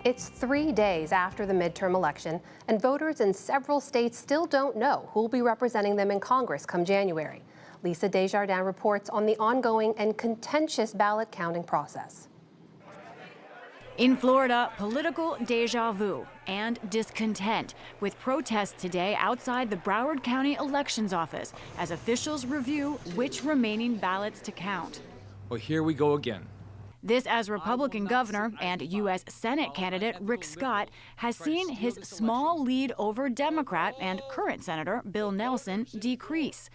It's 3 days after the midterm election, and voters in several states still don't know who will be representing them in Congress come January. Lisa Desjardins reports on the ongoing and contentious ballot counting process. In Florida, political deja vu and discontent, with protests today outside the Broward County Elections Office as officials review which remaining ballots to count. Well, here we go again. This as Republican governor and U.S. Senate candidate Rick Scott has seen his small lead over Democrat and current Senator Bill Nelson decrease.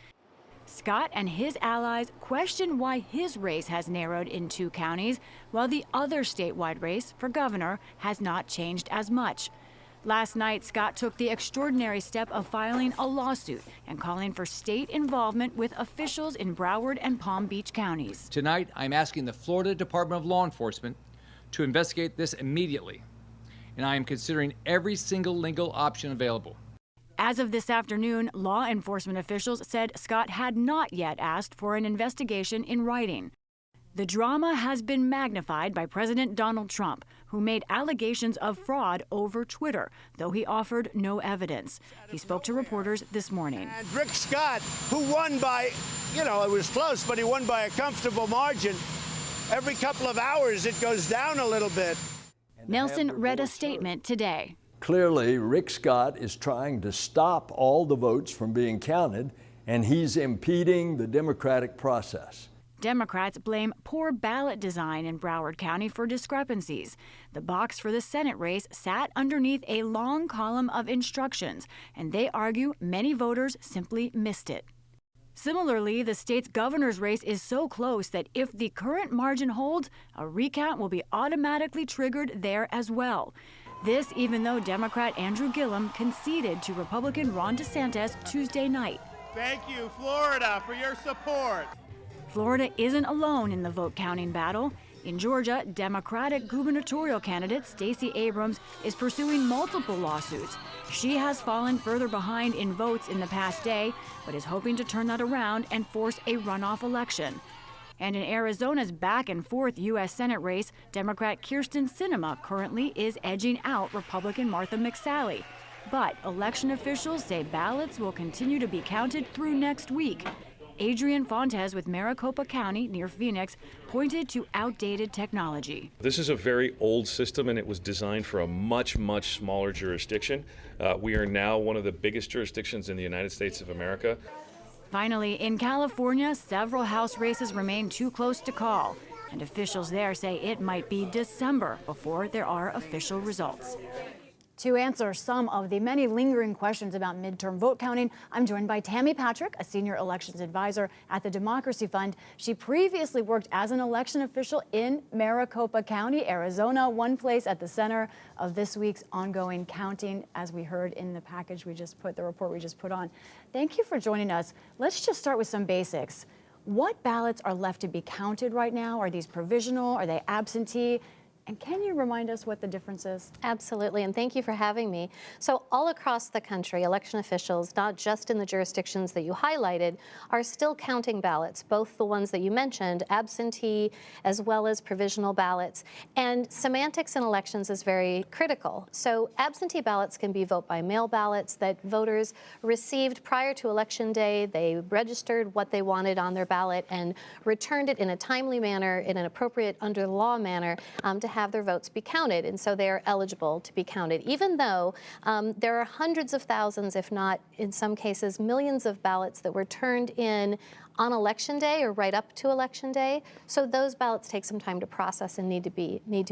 Scott and his allies question why his race has narrowed in 2 counties, while the other statewide race for governor has not changed as much. Last night, Scott took the extraordinary step of filing a lawsuit and calling for state involvement with officials in Broward and Palm Beach counties. Tonight, I'm asking the Florida Department of Law Enforcement to investigate this immediately, and I am considering every single legal option available. As of this afternoon, law enforcement officials said Scott had not yet asked for an investigation in writing. The drama has been magnified by President Donald Trump, who made allegations of fraud over Twitter, though he offered no evidence. He spoke to reporters this morning. And Rick Scott, who won by, it was close, but he won by a comfortable margin. Every couple of hours, it goes down a little bit. Nelson read a statement today. Clearly, Rick Scott is trying to stop all the votes from being counted, and he's impeding the democratic process. Democrats blame poor ballot design in Broward County for discrepancies. The box for the Senate race sat underneath a long column of instructions, and they argue many voters simply missed it. Similarly, the state's governor's race is so close that if the current margin holds, a recount will be automatically triggered there as well. This even though Democrat Andrew Gillum conceded to Republican Ron DeSantis Tuesday night. Thank you, Florida, for your support. Florida isn't alone in the vote counting battle. In Georgia, Democratic gubernatorial candidate Stacey Abrams is pursuing multiple lawsuits. She has fallen further behind in votes in the past day, but is hoping to turn that around and force a runoff election. And in Arizona's back-and-forth U.S. Senate race, Democrat Kyrsten Sinema currently is edging out Republican Martha McSally. But election officials say ballots will continue to be counted through next week. Adrian Fontes with Maricopa County near Phoenix pointed to outdated technology. This is a very old system, and it was designed for a much, much smaller jurisdiction. We are now one of the biggest jurisdictions in the United States of America. Finally, in California, several House races remain too close to call, and officials there say it might be December before there are official results. To answer some of the many lingering questions about midterm vote counting, I'm joined by Tammy Patrick, a senior elections advisor at the Democracy Fund. She previously worked as an election official in Maricopa County, Arizona, one place at the center of this week's ongoing counting, as we heard in the package we just put, the report we just put on. Thank you for joining us. Let's just start with some basics. What ballots are left to be counted right now? Are these provisional? Are they absentee? And can you remind us what the difference is? Absolutely, and thank you for having me. So all across the country, election officials, not just in the jurisdictions that you highlighted, are still counting ballots, both the ones that you mentioned, absentee, as well as provisional ballots. And semantics in elections is very critical. So absentee ballots can be vote by mail ballots that voters received prior to Election Day. They registered what they wanted on their ballot and returned it in a timely manner, in an appropriate under the law manner, to have their votes be counted, and so they are eligible to be counted, even though there are hundreds of thousands, if not in some cases millions of ballots that were turned in on Election Day or right up to Election Day. So those ballots take some time to process and need to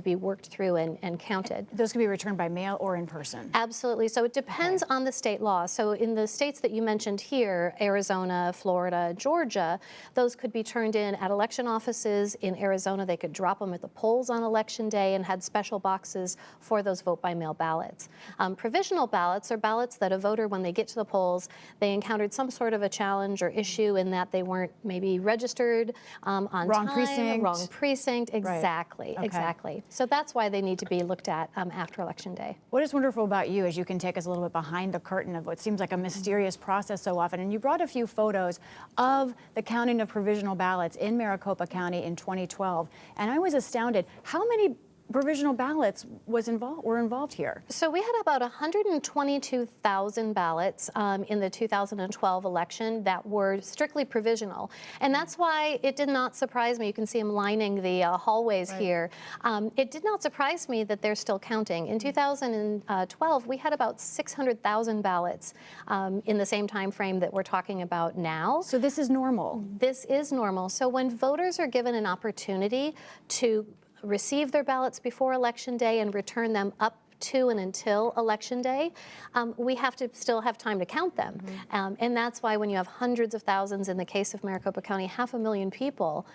be worked through and counted. Those can be returned by mail or in person? Absolutely. So it depends on the state law. So in the states that you mentioned here, Arizona, Florida, Georgia, those could be turned in at election offices. In Arizona, they could drop them at the polls on Election Day and had special boxes for those vote by mail ballots. Provisional ballots are ballots that a voter, when they get to the polls, they encountered some sort of a challenge or issue in that they weren't maybe registered on wrong time, precinct. wrong precinct, exactly, Right. Okay. exactly. So that's why they need to be looked at after Election Day. What is wonderful about you is you can take us a little bit behind the curtain of what seems like a mysterious process so often. And you brought a few photos of the counting of provisional ballots in Maricopa County in 2012. And I was astounded how many provisional ballots were involved here? So we had about 122,000 ballots in the 2012 election that were strictly provisional. And that's why it did not surprise me. You can see them lining the hallways here. It did not surprise me that they're still counting. In 2012, we had about 600,000 ballots in the same time frame that we're talking about now. So this is normal? This is normal. So when voters are given an opportunity to receive their ballots before Election Day and return them up to and until Election Day, we have to still have time to count them. And that's why when you have hundreds of thousands, in the case of Maricopa County, 500,000 people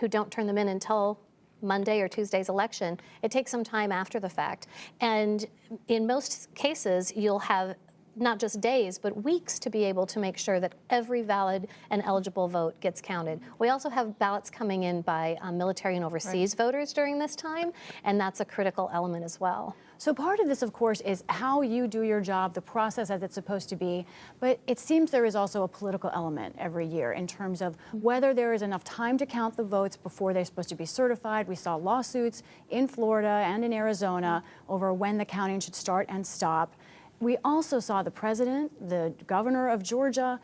who don't turn them in until Monday or Tuesday's election, it takes some time after the fact. And in most cases, you'll have not just days, but weeks to be able to make sure that every valid and eligible vote gets counted. We also have ballots coming in by military and overseas voters during this time, and that's a critical element as well. So part of this, of course, is how you do your job, the process as it's supposed to be, but it seems there is also a political element every year in terms of whether there is enough time to count the votes before they're supposed to be certified. We saw lawsuits in Florida and in Arizona over when the counting should start and stop. We also saw the president, the governor of Georgia,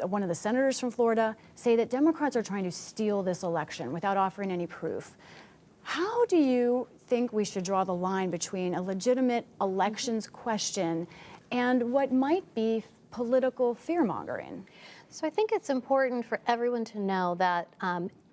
one of the senators from Florida, say that Democrats are trying to steal this election without offering any proof. How do you think we should draw the line between a legitimate elections question and what might be political fear-mongering? So I think it's important for everyone to know that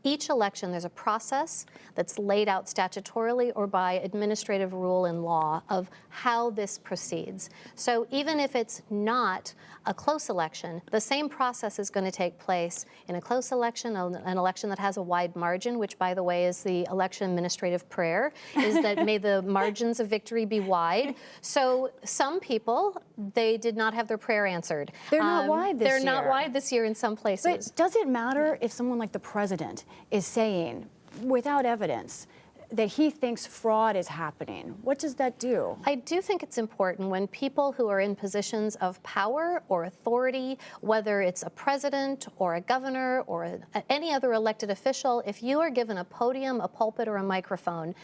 each election, there's a process that's laid out statutorily or by administrative rule and law of how this proceeds. So even if it's not a close election, the same process is going to take place in a close election, an election that has a wide margin, which, by the way, is the election administrative prayer, is that may the margins of victory be wide. So some people, they did not have their prayer answered. They're not wide this year. They're not wide this year in some places. But does it matter if someone like the president is saying, without evidence, that he thinks fraud is happening? What does that do? I do think it's important when people who are in positions of power or authority, whether it's a president or a governor or any other elected official, if you are given a podium, a pulpit, or a microphone,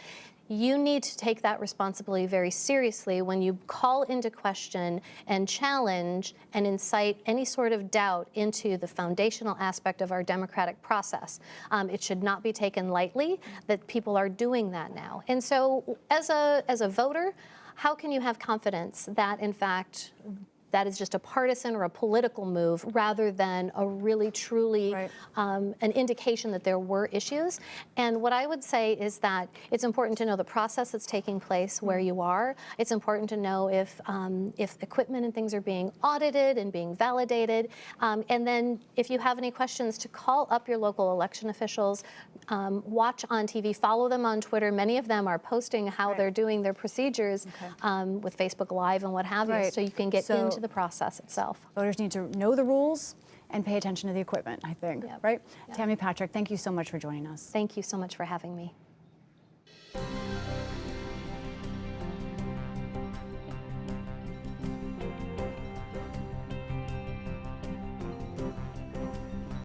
you need to take that responsibility very seriously when you call into question and challenge and incite any sort of doubt into the foundational aspect of our democratic process. It should not be taken lightly that people are doing that now. And so as a voter, how can you have confidence that, in fact, that is just a partisan or a political move rather than a really, truly an indication that there were issues? And what I would say is that it's important to know the process that's taking place where you are. It's important to know if equipment and things are being audited and being validated. And then if you have any questions, to call up your local election officials, watch on TV, follow them on Twitter. Many of them are posting how they're doing their procedures with Facebook Live and what have you, so you can get into the process itself. Voters need to know the rules and pay attention to the equipment, I think, right? Tammy Patrick, thank you so much for joining us. Thank you so much for having me.